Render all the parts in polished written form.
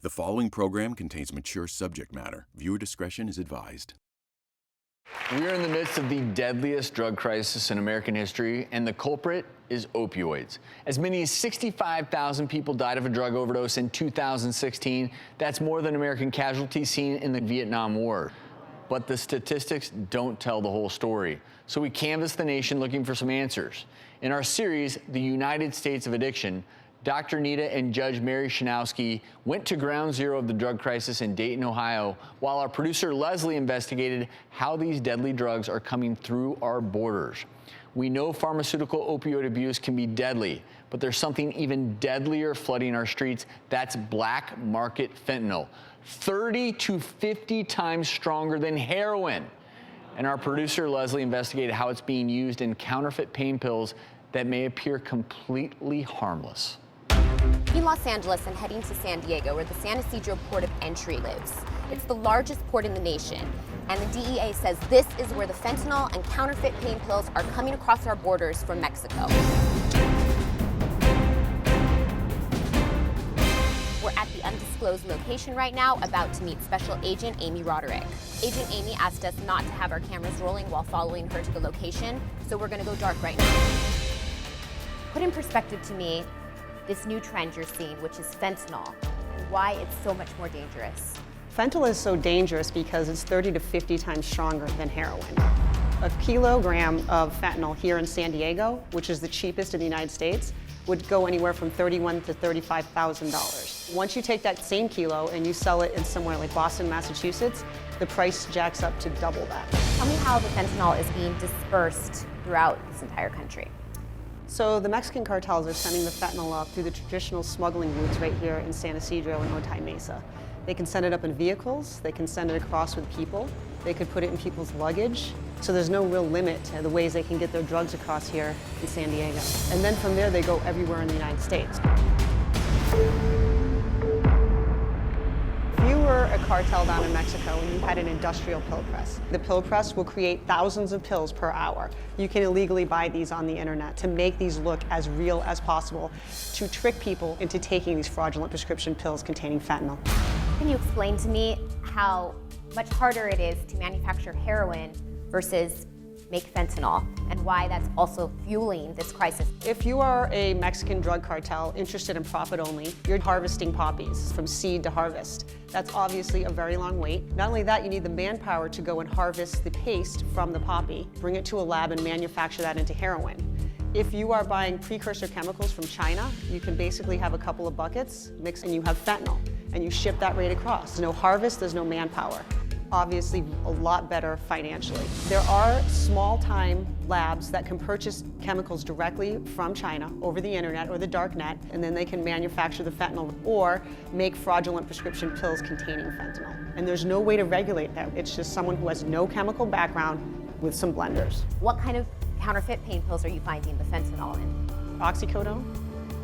The following program contains mature subject matter. Viewer discretion is advised. We are in the midst of the deadliest drug crisis in American history, and the culprit is opioids. As many as 65,000 people died of a drug overdose in 2016. That's more than American casualties seen in the Vietnam War. But the statistics don't tell the whole story. So we canvassed the nation looking for some answers. In our series, The United States of Addiction, Dr. Nita and Judge Mary Shanowski went to ground zero of the drug crisis in Dayton, Ohio, while our producer Leslie investigated how these deadly drugs are coming through our borders. We know pharmaceutical opioid abuse can be deadly, but there's something even deadlier flooding our streets. That's black market fentanyl, 30 to 50 times stronger than heroin. And our producer Leslie investigated how it's being used in counterfeit pain pills that may appear completely harmless. In Los Angeles and heading to San Diego, where the San Ysidro port of entry lives. It's the largest port in the nation, and the DEA says this is where the fentanyl and counterfeit pain pills are coming across our borders from Mexico. We're at the undisclosed location right now, about to meet Special Agent Amy Roderick. Agent Amy asked us not to have our cameras rolling while following her to the location, so we're gonna go dark right now. Put in perspective to me this new trend you're seeing, which is fentanyl, and why it's so much more dangerous. Fentanyl is so dangerous because it's 30 to 50 times stronger than heroin. A kilogram of fentanyl here in San Diego, which is the cheapest in the United States, would go anywhere from $31,000 to $35,000. Once you take that same kilo and you sell it in somewhere like Boston, Massachusetts, the price jacks up to double that. Tell me how the fentanyl is being dispersed throughout this entire country. So the Mexican cartels are sending the fentanyl up through the traditional smuggling routes right here in San Ysidro and Otay Mesa. They can send it up in vehicles, they can send it across with people, they could put it in people's luggage. So there's no real limit to the ways they can get their drugs across here in San Diego. And then from there they go everywhere in the United States. If you were a cartel down in Mexico and you had an industrial pill press, the pill press will create thousands of pills per hour. You can illegally buy these on the internet to make these look as real as possible, to trick people into taking these fraudulent prescription pills containing fentanyl. Can you explain to me how much harder it is to manufacture heroin versus make fentanyl, and why that's also fueling this crisis? If you are a Mexican drug cartel interested in profit only, you're harvesting poppies from seed to harvest. That's obviously a very long wait. Not only that, you need the manpower to go and harvest the paste from the poppy, bring it to a lab and manufacture that into heroin. If you are buying precursor chemicals from China, you can basically have a couple of buckets, mix, and you have fentanyl, and you ship that right across. There's no harvest, there's no manpower. Obviously a lot better financially. There are small-time labs that can purchase chemicals directly from China over the internet or the dark net, and then they can manufacture the fentanyl or make fraudulent prescription pills containing fentanyl. And there's no way to regulate that. It's just someone who has no chemical background with some blenders. What kind of counterfeit pain pills are you finding the fentanyl in? Oxycodone,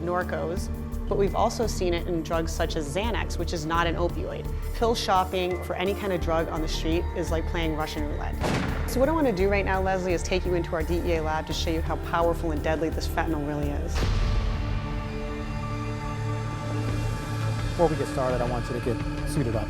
Norcos, but we've also seen it in drugs such as Xanax, which is not an opioid. Pill shopping for any kind of drug on the street is like playing Russian roulette. So what I want to do right now, Leslie, is take you into our DEA lab to show you how powerful and deadly this fentanyl really is. Before we get started, I want you to get suited up.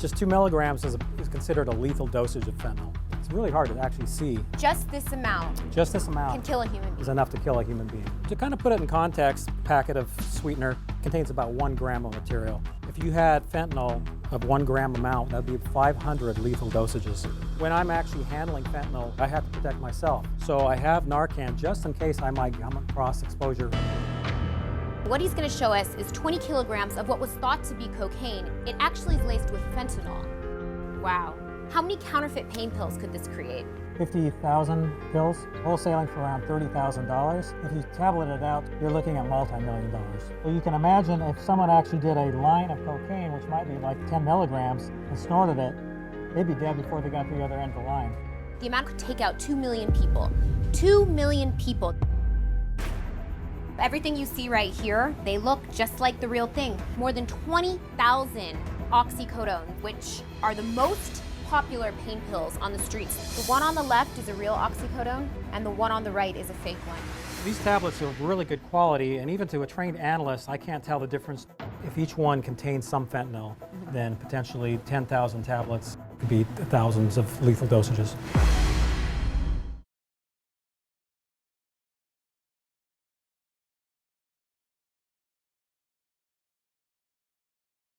Just 2 milligrams is considered a lethal dosage of fentanyl. It's really hard to actually see. Just this amount can kill a human being. Is enough to kill a human being. To kind of put it in context, a packet of sweetener contains about 1 gram of material. If you had fentanyl of 1 gram amount, that'd be 500 lethal dosages. When I'm actually handling fentanyl, I have to protect myself. So I have Narcan just in case I might come across exposure. What he's going to show us is 20 kilograms of what was thought to be cocaine. It actually is laced with fentanyl. Wow. How many counterfeit pain pills could this create? 50,000 pills, wholesaling for around $30,000. If you tablet it out, you're looking at multi-million dollars. So you can imagine if someone actually did a line of cocaine, which might be like 10 milligrams, and snorted it, they'd be dead before they got to the other end of the line. The amount could take out 2 million people. 2 million people. Everything you see right here, they look just like the real thing. More than 20,000 oxycodone, which are the most popular pain pills on the streets. The one on the left is a real oxycodone, and the one on the right is a fake one. These tablets are really good quality, and even to a trained analyst, I can't tell the difference. If each one contains some fentanyl, then potentially 10,000 tablets could be thousands of lethal dosages.